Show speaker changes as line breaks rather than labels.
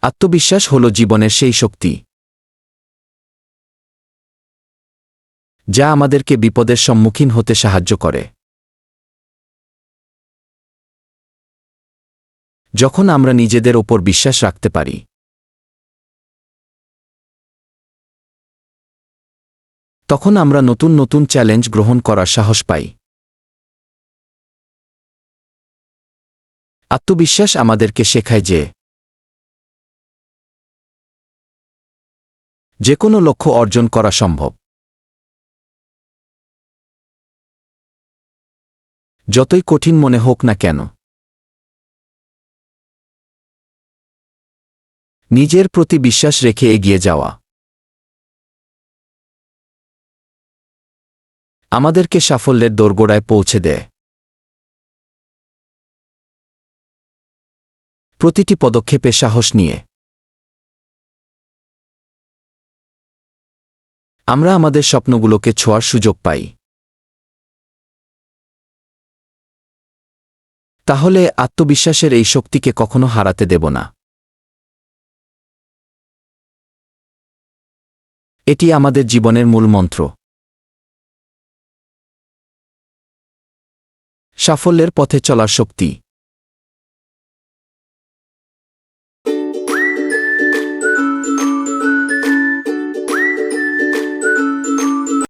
আত্মবিশ্বাস হল জীবনের সেই শক্তি যা আমাদেরকে বিপদের সম্মুখীন হতে সাহায্য করে। যখন আমরা নিজেদের ওপর বিশ্বাস রাখতে পারি, তখন আমরা নতুন নতুন চ্যালেঞ্জ গ্রহণ করার সাহস পাই। আত্মবিশ্বাস আমাদেরকে শেখায় যে কোনো লক্ষ্য অর্জন করা সম্ভব, যতই কঠিন মনে হোক না কেন। নিজের প্রতি বিশ্বাস রেখে এগিয়ে যাওয়া আমাদেরকে সাফল্যের দোরগোড়ায় পৌঁছে দেয়। প্রতিটি পদক্ষেপে সাহস নিয়ে আমরা আমাদের স্বপ্নগুলোকে ছোঁয়ার সুযোগ পাই। তাহলে আত্মবিশ্বাসের এই শক্তিকে কখনো হারাতে দেব না। এটি আমাদের জীবনের মূল মন্ত্র। সাফল্যের পথে চলার শক্তি।